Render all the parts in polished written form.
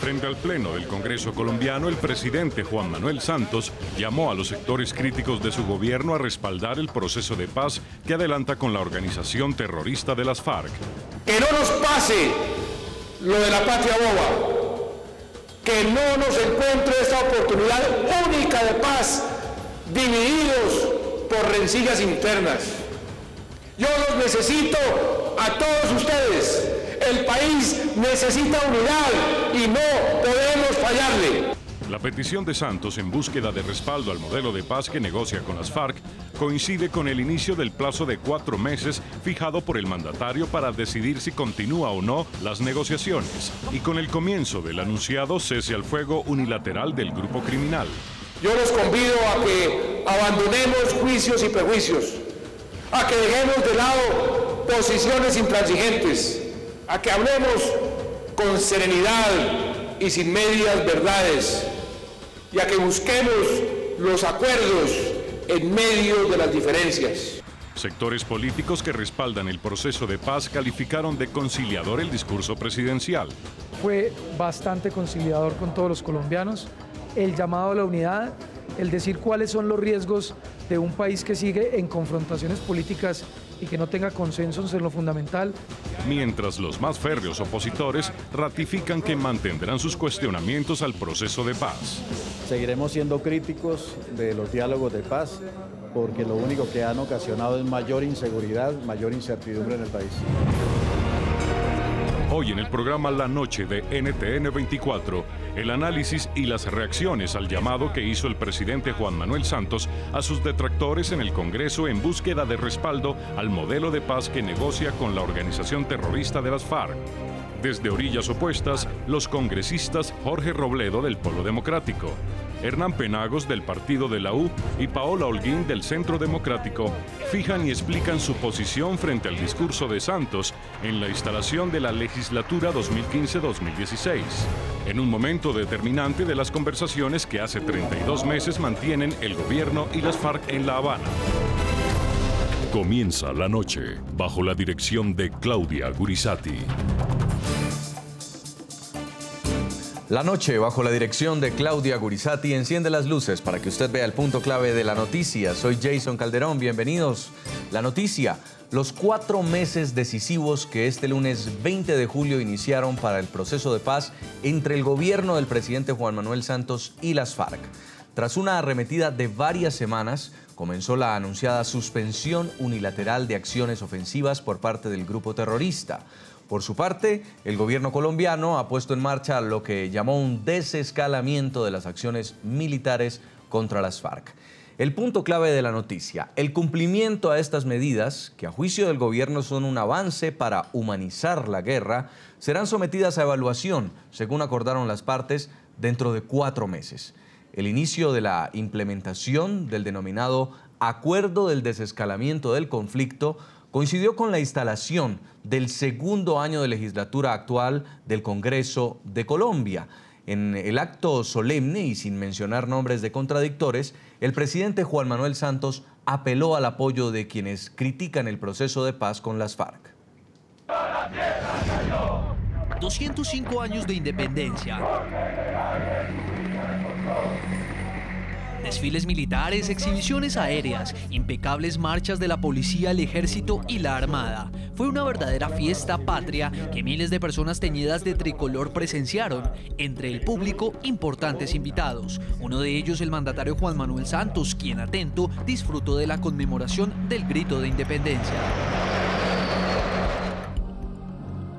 Frente al Pleno del Congreso colombiano, el presidente Juan Manuel Santos llamó a los sectores críticos de su gobierno a respaldar el proceso de paz que adelanta con la organización terrorista de las FARC. Que no nos pase lo de la patria boba, que no nos encuentre esta oportunidad única de paz divididos por rencillas internas. Yo los necesito a todos ustedes. El país necesita unidad y no podemos fallarle. La petición de Santos en búsqueda de respaldo al modelo de paz que negocia con las FARC coincide con el inicio del plazo de 4 meses fijado por el mandatario para decidir si continúa o no las negociaciones y con el comienzo del anunciado cese al fuego unilateral del grupo criminal. Yo los convido a que abandonemos juicios y prejuicios, a que dejemos de lado posiciones intransigentes, a que hablemos con serenidad y sin medias verdades, y a que busquemos los acuerdos en medio de las diferencias. Sectores políticos que respaldan el proceso de paz calificaron de conciliador el discurso presidencial. Fue bastante conciliador con todos los colombianos, el llamado a la unidad, el decir cuáles son los riesgos de un país que sigue en confrontaciones políticas y que no tenga consensos en lo fundamental. Mientras los más férreos opositores ratifican que mantendrán sus cuestionamientos al proceso de paz. Seguiremos siendo críticos de los diálogos de paz porque lo único que han ocasionado es mayor inseguridad, mayor incertidumbre en el país. Hoy en el programa La Noche de NTN 24, el análisis y las reacciones al llamado que hizo el presidente Juan Manuel Santos a sus detractores en el Congreso en búsqueda de respaldo al modelo de paz que negocia con la organización terrorista de las FARC. Desde orillas opuestas, los congresistas Jorge Robledo del Polo Democrático, Hernán Penagos del Partido de la U y Paola Holguín del Centro Democrático fijan y explican su posición frente al discurso de Santos en la instalación de la legislatura 2015-2016, en un momento determinante de las conversaciones que hace 32 meses mantienen el gobierno y las FARC en La Habana. Comienza La Noche bajo la dirección de Claudia Gurizati. La Noche, bajo la dirección de Claudia Gurizati, enciende las luces para que usted vea el punto clave de la noticia. Soy Jason Calderón, bienvenidos. La noticia, los 4 meses decisivos que este lunes 20 de julio iniciaron para el proceso de paz entre el gobierno del presidente Juan Manuel Santos y las FARC. Tras una arremetida de varias semanas, comenzó la anunciada suspensión unilateral de acciones ofensivas por parte del grupo terrorista. Por su parte, el gobierno colombiano ha puesto en marcha lo que llamó un desescalamiento de las acciones militares contra las FARC. El punto clave de la noticia, el cumplimiento a estas medidas, que a juicio del gobierno son un avance para humanizar la guerra, serán sometidas a evaluación, según acordaron las partes, dentro de 4 meses. El inicio de la implementación del denominado Acuerdo del Desescalamiento del Conflicto coincidió con la instalación del segundo año de legislatura actual del Congreso de Colombia. En el acto solemne y sin mencionar nombres de contradictores, el presidente Juan Manuel Santos apeló al apoyo de quienes critican el proceso de paz con las FARC. 205 años de independencia. Desfiles militares, exhibiciones aéreas, impecables marchas de la policía, el ejército y la armada. Fue una verdadera fiesta patria que miles de personas teñidas de tricolor presenciaron. Entre el público, importantes invitados. Uno de ellos, el mandatario Juan Manuel Santos, quien atento disfrutó de la conmemoración del grito de independencia.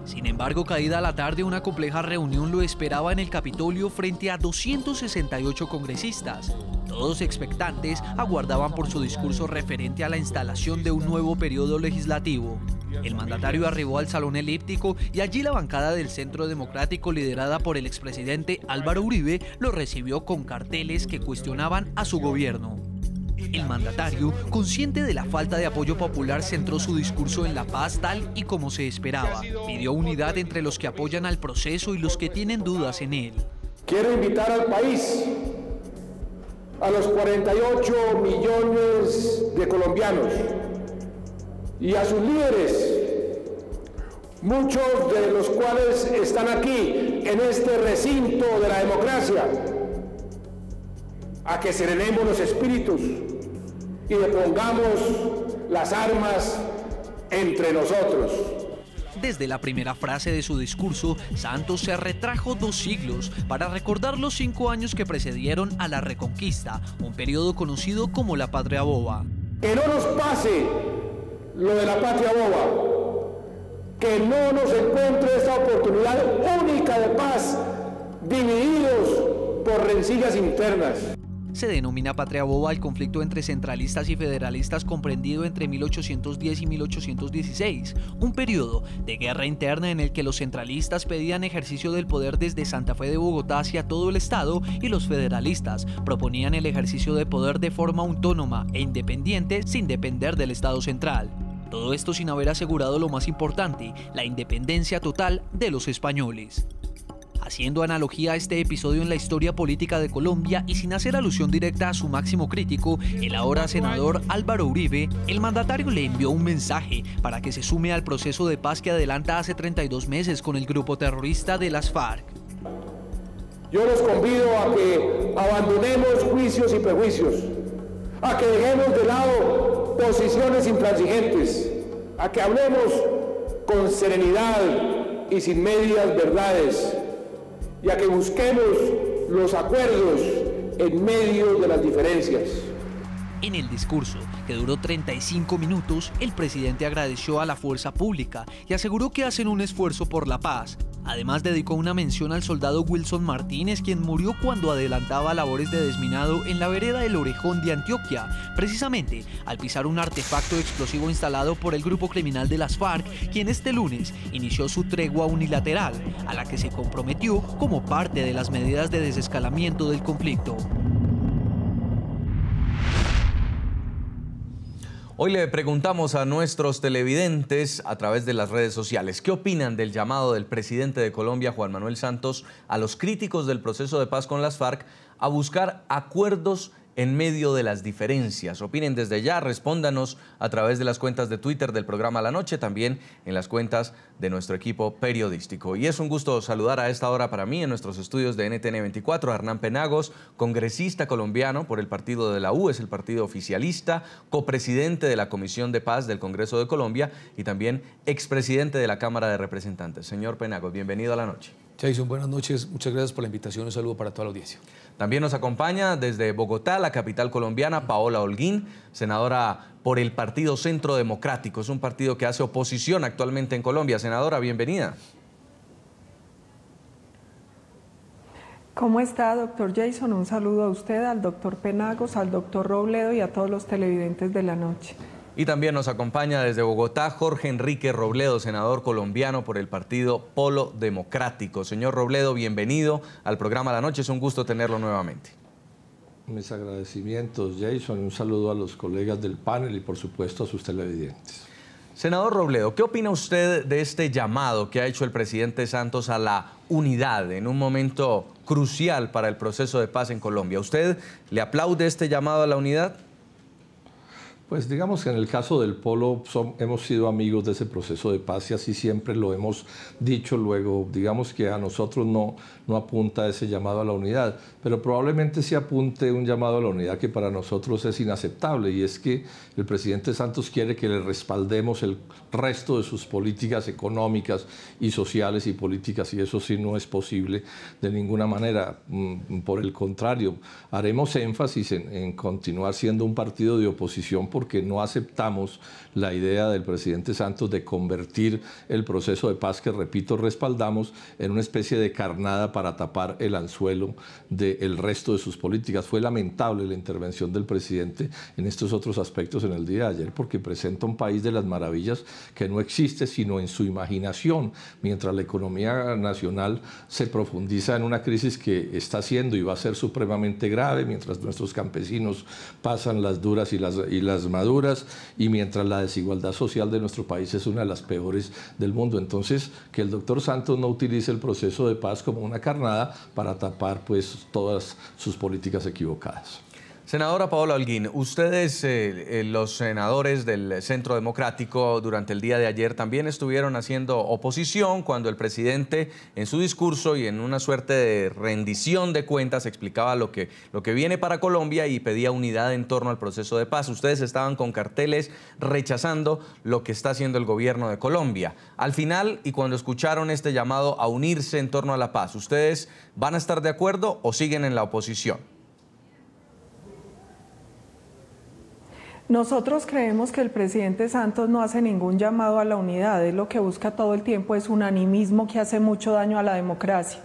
Sin embargo, caída la tarde, una compleja reunión lo esperaba en el Capitolio frente a 268 congresistas. Todos expectantes aguardaban por su discurso referente a la instalación de un nuevo periodo legislativo. El mandatario arribó al salón elíptico y allí la bancada del Centro Democrático, liderada por el expresidente Álvaro Uribe, lo recibió con carteles que cuestionaban a su gobierno. El mandatario, consciente de la falta de apoyo popular, centró su discurso en la paz tal y como se esperaba. Pidió unidad entre los que apoyan al proceso y los que tienen dudas en él. Quiero invitar al país, a los 48 millones de colombianos y a sus líderes muchos de los cuales están aquí, en este recinto de la democracia, a que serenemos los espíritus y depongamos las armas entre nosotros. Desde la primera frase de su discurso, Santos se retrajo 2 siglos para recordar los 5 años que precedieron a la Reconquista, un periodo conocido como la Patria Boba. Que no nos pase lo de la Patria Boba, que no nos encuentre esta oportunidad única de paz, divididos por rencillas internas. Se denomina Patria Boba el conflicto entre centralistas y federalistas comprendido entre 1810 y 1816, un periodo de guerra interna en el que los centralistas pedían ejercicio del poder desde Santa Fe de Bogotá hacia todo el estado y los federalistas proponían el ejercicio de poder de forma autónoma e independiente sin depender del estado central. Todo esto sin haber asegurado lo más importante, la independencia total de los españoles. Haciendo analogía a este episodio en la historia política de Colombia y sin hacer alusión directa a su máximo crítico, el ahora senador Álvaro Uribe, el mandatario le envió un mensaje para que se sume al proceso de paz que adelanta hace 32 meses con el grupo terrorista de las FARC. Yo los convido a que abandonemos juicios y prejuicios, a que dejemos de lado posiciones intransigentes, a que hablemos con serenidad y sin medias verdades, y a que busquemos los acuerdos en medio de las diferencias. En el discurso, que duró 35 minutos, el presidente agradeció a la fuerza pública y aseguró que hacen un esfuerzo por la paz. Además, dedicó una mención al soldado Wilson Martínez, quien murió cuando adelantaba labores de desminado en la vereda del Orejón de Antioquia, precisamente al pisar un artefacto explosivo instalado por el grupo criminal de las FARC, quien este lunes inició su tregua unilateral, a la que se comprometió como parte de las medidas de desescalamiento del conflicto. Hoy le preguntamos a nuestros televidentes a través de las redes sociales qué opinan del llamado del presidente de Colombia, Juan Manuel Santos, a los críticos del proceso de paz con las FARC a buscar acuerdos en medio de las diferencias. Opinen desde ya, respóndanos a través de las cuentas de Twitter del programa La Noche, también en las cuentas de nuestro equipo periodístico. Y es un gusto saludar a esta hora para mí en nuestros estudios de NTN 24 a Hernán Penagos, congresista colombiano por el partido de la U, es el partido oficialista, copresidente de la Comisión de Paz del Congreso de Colombia y también expresidente de la Cámara de Representantes. Señor Penagos, bienvenido a La Noche. Jason, buenas noches. Muchas gracias por la invitación. Un saludo para toda la audiencia. También nos acompaña desde Bogotá, la capital colombiana, Paola Holguín, senadora por el Partido Centro Democrático. Es un partido que hace oposición actualmente en Colombia. Senadora, bienvenida. ¿Cómo está, doctor Jason? Un saludo a usted, al doctor Penagos, al doctor Robledo y a todos los televidentes de La Noche. Y también nos acompaña desde Bogotá Jorge Enrique Robledo, senador colombiano por el partido Polo Democrático. Señor Robledo, bienvenido al programa La Noche. Es un gusto tenerlo nuevamente. Mis agradecimientos, Jason. Un saludo a los colegas del panel y, por supuesto, a sus televidentes. Senador Robledo, ¿qué opina usted de este llamado que ha hecho el presidente Santos a la unidad en un momento crucial para el proceso de paz en Colombia? ¿Usted le aplaude este llamado a la unidad? Pues digamos que en el caso del Polo hemos sido amigos de ese proceso de paz y así siempre lo hemos dicho. Luego, digamos que a nosotros no apunta ese llamado a la unidad, pero probablemente sí apunte un llamado a la unidad que para nosotros es inaceptable, y es que el presidente Santos quiere que le respaldemos el resto de sus políticas económicas y sociales y políticas, y eso sí no es posible de ninguna manera. Por el contrario, haremos énfasis en continuar siendo un partido de oposición porque no aceptamos la idea del presidente Santos de convertir el proceso de paz que, repito, respaldamos en una especie de carnada para tapar el anzuelo del resto de sus políticas. Fue lamentable la intervención del presidente en estos otros aspectos en el día de ayer porque presenta un país de las maravillas que no existe sino en su imaginación, mientras la economía nacional se profundiza en una crisis que está siendo y va a ser supremamente grave, mientras nuestros campesinos pasan las duras y las maduras, y mientras la desigualdad social de nuestro país es una de las peores del mundo. Entonces, que el doctor Santos no utilice el proceso de paz como una carnada para tapar pues todas sus políticas equivocadas. Senadora Paola Holguín, ustedes, los senadores del Centro Democrático, durante el día de ayer también estuvieron haciendo oposición cuando el presidente en su discurso y en una suerte de rendición de cuentas explicaba lo que viene para Colombia y pedía unidad en torno al proceso de paz. Ustedes estaban con carteles rechazando lo que está haciendo el gobierno de Colombia. Al final, y cuando escucharon este llamado a unirse en torno a la paz, ¿ustedes van a estar de acuerdo o siguen en la oposición? Nosotros creemos que el presidente Santos no hace ningún llamado a la unidad, él lo que busca todo el tiempo es un animismo que hace mucho daño a la democracia.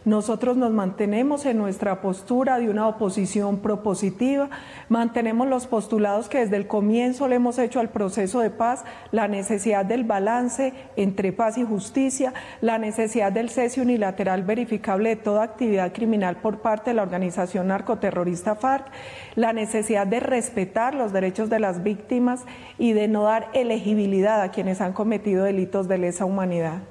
Nosotros nos mantenemos en nuestra postura de una oposición propositiva, mantenemos los postulados que desde el comienzo le hemos hecho al proceso de paz, la necesidad del balance entre paz y justicia, la necesidad del cese unilateral verificable de toda actividad criminal por parte de la organización narcoterrorista FARC, la necesidad de respetar los derechos de las víctimas y de no dar elegibilidad a quienes han cometido delitos de lesa humanidad.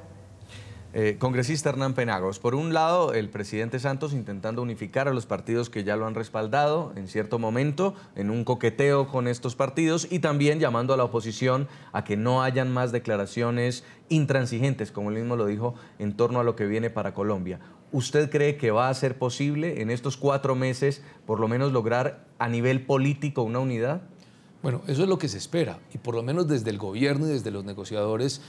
Congresista Hernán Penagos, por un lado el presidente Santos intentando unificar a los partidos que ya lo han respaldado en cierto momento, en un coqueteo con estos partidos, y también llamando a la oposición a que no hayan más declaraciones intransigentes, como él mismo lo dijo, en torno a lo que viene para Colombia. ¿Usted cree que va a ser posible en estos 4 meses por lo menos lograr a nivel político una unidad? Bueno, eso es lo que se espera, y por lo menos desde el gobierno y desde los negociadores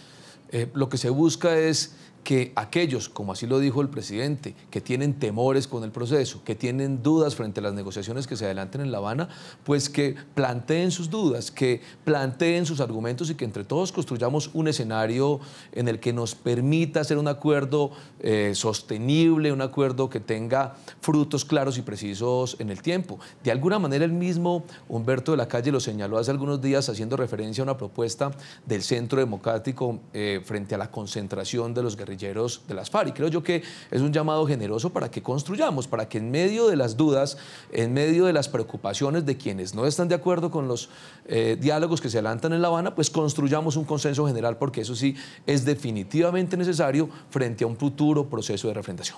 lo que se busca es que aquellos, como así lo dijo el presidente, que tienen temores con el proceso, que tienen dudas frente a las negociaciones que se adelanten en La Habana, pues que planteen sus dudas, que planteen sus argumentos y que entre todos construyamos un escenario en el que nos permita hacer un acuerdo sostenible, un acuerdo que tenga frutos claros y precisos en el tiempo. De alguna manera el mismo Humberto de la Calle lo señaló hace algunos días haciendo referencia a una propuesta del Centro Democrático frente a la concentración de los guerrilleros de las FARC. Y creo yo que es un llamado generoso para que construyamos, para que en medio de las dudas, en medio de las preocupaciones de quienes no están de acuerdo con los diálogos que se adelantan en La Habana, pues construyamos un consenso general, porque eso sí es definitivamente necesario frente a un futuro proceso de refrendación.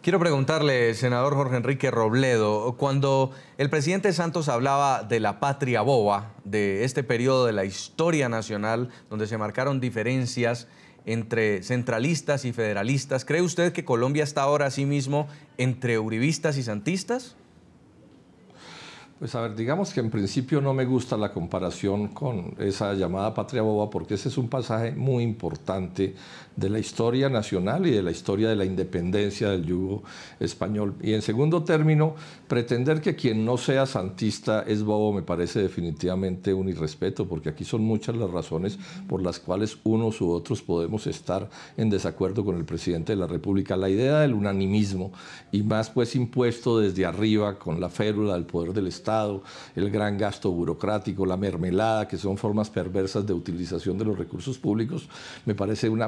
Quiero preguntarle, senador Jorge Enrique Robledo, cuando el presidente Santos hablaba de la patria boba, de este periodo de la historia nacional donde se marcaron diferencias entre centralistas y federalistas, ¿cree usted que Colombia está ahora asimismo entre uribistas y santistas? Pues a ver, digamos que en principio no me gusta la comparación con esa llamada patria boba, porque ese es un pasaje muy importante de la historia nacional y de la historia de la independencia del yugo español. Y en segundo término, pretender que quien no sea santista es bobo me parece definitivamente un irrespeto, porque aquí son muchas las razones por las cuales unos u otros podemos estar en desacuerdo con el presidente de la República. La idea del unanimismo, y más pues impuesto desde arriba con la férula del poder del Estado, el gran gasto burocrático, la mermelada, que son formas perversas de utilización de los recursos públicos, me parece un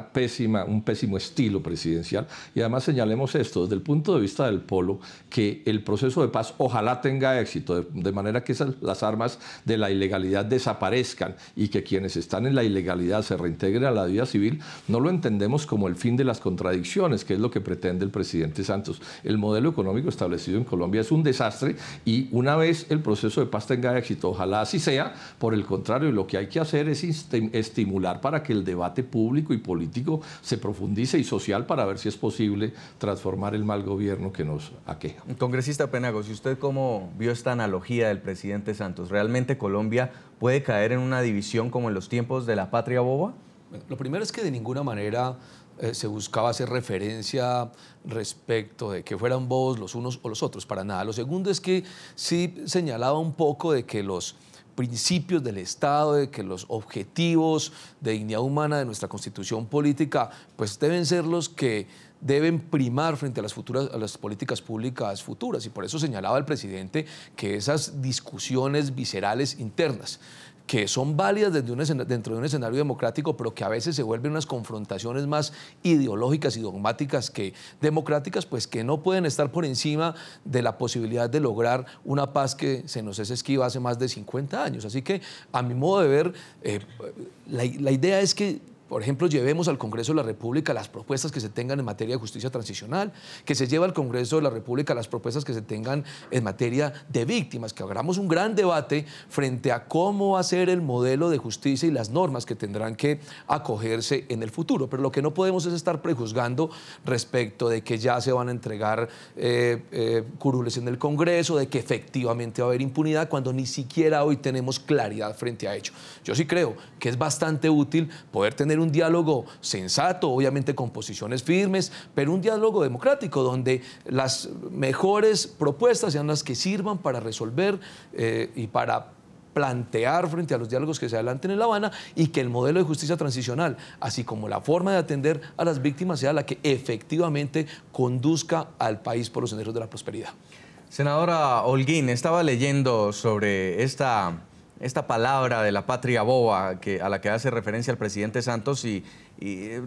pésimo estilo presidencial. Y además señalemos esto, desde el punto de vista del polo, que el proceso de paz ojalá tenga éxito, de manera que las armas de la ilegalidad desaparezcan y que quienes están en la ilegalidad se reintegren a la vida civil. No lo entendemos como el fin de las contradicciones, que es lo que pretende el presidente Santos. El modelo económico establecido en Colombia es un desastre, y una vez el proceso de paz tenga éxito, ojalá así sea. Por el contrario, lo que hay que hacer es estimular para que el debate público y político se profundice, y social, para ver si es posible transformar el mal gobierno que nos aqueja. Congresista Penagos, ¿y usted cómo vio esta analogía del presidente Santos? ¿Realmente Colombia puede caer en una división como en los tiempos de la patria boba? Bueno, lo primero es que de ninguna manera se buscaba hacer referencia respecto de que fueran bobos los unos o los otros, para nada. Lo segundo es que sí señalaba un poco de que los principios del Estado, de que los objetivos de dignidad humana de nuestra constitución política pues deben ser los que deben primar frente a las políticas públicas futuras, y por eso señalaba el presidente que esas discusiones viscerales internas, que son válidas dentro de un escenario democrático, pero que a veces se vuelven unas confrontaciones más ideológicas y dogmáticas que democráticas, pues que no pueden estar por encima de la posibilidad de lograr una paz que se nos es esquiva hace más de 50 años. Así que, a mi modo de ver, la idea es que por ejemplo, llevemos al Congreso de la República las propuestas que se tengan en materia de justicia transicional, que se lleve al Congreso de la República las propuestas que se tengan en materia de víctimas, que hagamos un gran debate frente a cómo va a ser el modelo de justicia y las normas que tendrán que acogerse en el futuro. Pero lo que no podemos es estar prejuzgando respecto de que ya se van a entregar curules en el Congreso, de que efectivamente va a haber impunidad, cuando ni siquiera hoy tenemos claridad frente a ello. Yo sí creo que es bastante útil poder tener un diálogo sensato, obviamente con posiciones firmes, pero un diálogo democrático donde las mejores propuestas sean las que sirvan para resolver y para plantear frente a los diálogos que se adelanten en La Habana, y que el modelo de justicia transicional, así como la forma de atender a las víctimas, sea la que efectivamente conduzca al país por los senderos de la prosperidad. Senadora Holguín, estaba leyendo sobre esta palabra de la patria boba a la que hace referencia el presidente Santos, y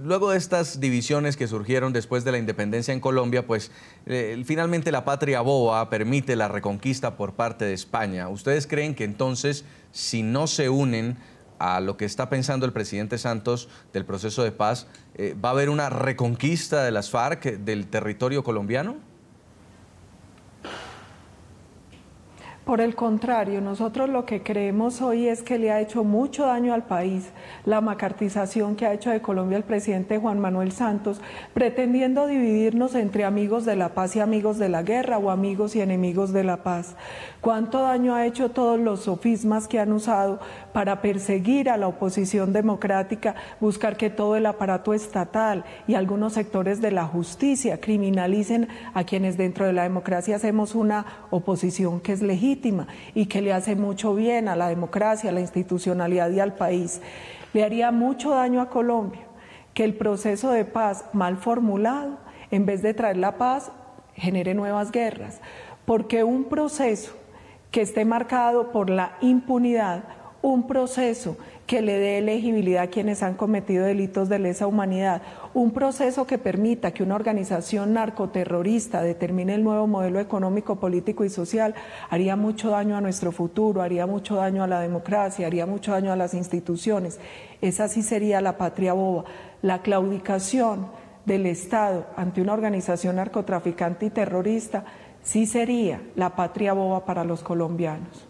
luego de estas divisiones que surgieron después de la independencia en Colombia, pues finalmente la patria boba permite la reconquista por parte de España. ¿Ustedes creen que entonces, si no se unen a lo que está pensando el presidente Santos del proceso de paz, va a haber una reconquista de las FARC del territorio colombiano? Por el contrario, nosotros lo que creemos hoy es que le ha hecho mucho daño al país la macartización que ha hecho de Colombia el presidente Juan Manuel Santos, pretendiendo dividirnos entre amigos de la paz y amigos de la guerra, o amigos y enemigos de la paz. Cuánto daño ha hecho todos los sofismas que han usado para perseguir a la oposición democrática, buscar que todo el aparato estatal y algunos sectores de la justicia criminalicen a quienes dentro de la democracia hacemos una oposición que es legítima y que le hace mucho bien a la democracia, a la institucionalidad y al país. Le haría mucho daño a Colombia que el proceso de paz mal formulado, en vez de traer la paz, genere nuevas guerras, porque un proceso que esté marcado por la impunidad, un proceso que le dé elegibilidad a quienes han cometido delitos de lesa humanidad, un proceso que permita que una organización narcoterrorista determine el nuevo modelo económico, político y social, haría mucho daño a nuestro futuro, haría mucho daño a la democracia, haría mucho daño a las instituciones. Esa sí sería la patria boba, la claudicación del Estado ante una organización narcotraficante y terrorista, sí sería la patria boba para los colombianos.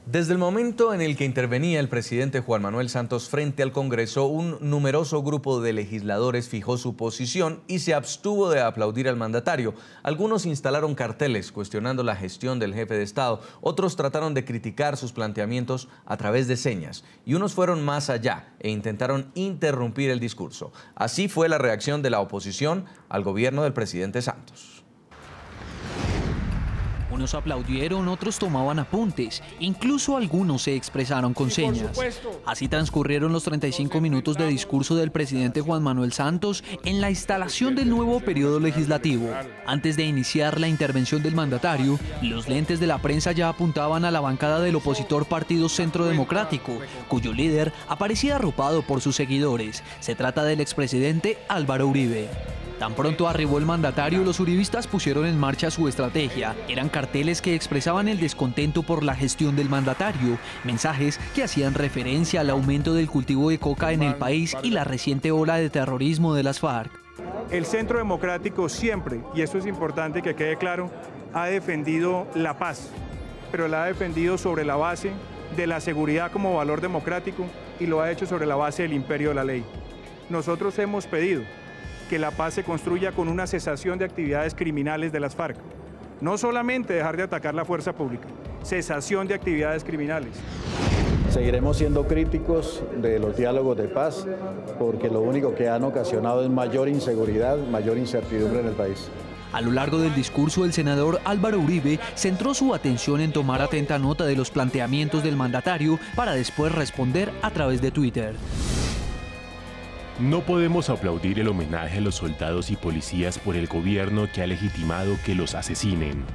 Desde el momento en el que intervenía el presidente Juan Manuel Santos frente al Congreso, un numeroso grupo de legisladores fijó su posición y se abstuvo de aplaudir al mandatario. Algunos instalaron carteles cuestionando la gestión del jefe de Estado, otros trataron de criticar sus planteamientos a través de señas, y unos fueron más allá e intentaron interrumpir el discurso. Así fue la reacción de la oposición al gobierno del presidente Santos. Unos aplaudieron, otros tomaban apuntes, incluso algunos se expresaron con señas. Así transcurrieron los 35 minutos de discurso del presidente Juan Manuel Santos en la instalación del nuevo periodo legislativo. Antes de iniciar la intervención del mandatario, los lentes de la prensa ya apuntaban a la bancada del opositor Partido Centro Democrático, cuyo líder aparecía arropado por sus seguidores. Se trata del expresidente Álvaro Uribe. Tan pronto arribó el mandatario, los uribistas pusieron en marcha su estrategia. Eran carteles que expresaban el descontento por la gestión del mandatario, mensajes que hacían referencia al aumento del cultivo de coca en el país y la reciente ola de terrorismo de las FARC. El Centro Democrático siempre, y esto es importante que quede claro, ha defendido la paz, pero la ha defendido sobre la base de la seguridad como valor democrático, y lo ha hecho sobre la base del imperio de la ley. Nosotros hemos pedido que la paz se construya con una cesación de actividades criminales de las FARC. No solamente dejar de atacar la fuerza pública, cesación de actividades criminales. Seguiremos siendo críticos de los diálogos de paz, porque lo único que han ocasionado es mayor inseguridad, mayor incertidumbre en el país. A lo largo del discurso, el senador Álvaro Uribe centró su atención en tomar atenta nota de los planteamientos del mandatario para después responder a través de Twitter. No podemos aplaudir el homenaje a los soldados y policías por el gobierno que ha legitimado que los asesinen.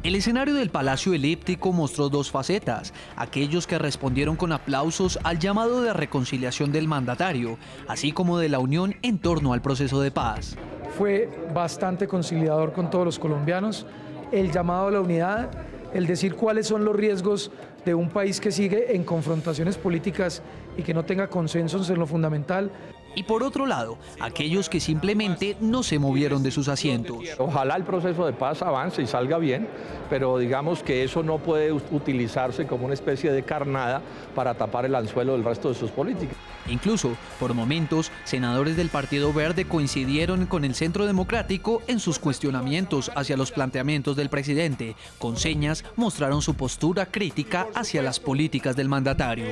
El escenario del Palacio Elíptico mostró dos facetas: aquellos que respondieron con aplausos al llamado de reconciliación del mandatario, así como de la unión en torno al proceso de paz. Fue bastante conciliador con todos los colombianos, el llamado a la unidad, el decir cuáles son los riesgos de un país que sigue en confrontaciones políticas y que no tenga consensos en lo fundamental. Y por otro lado, aquellos que simplemente no se movieron de sus asientos. Ojalá el proceso de paz avance y salga bien, pero digamos que eso no puede utilizarse como una especie de carnada para tapar el anzuelo del resto de sus políticas. Incluso, por momentos, senadores del Partido Verde coincidieron con el Centro Democrático en sus cuestionamientos hacia los planteamientos del presidente. Con señas mostraron su postura crítica hacia las políticas del mandatario.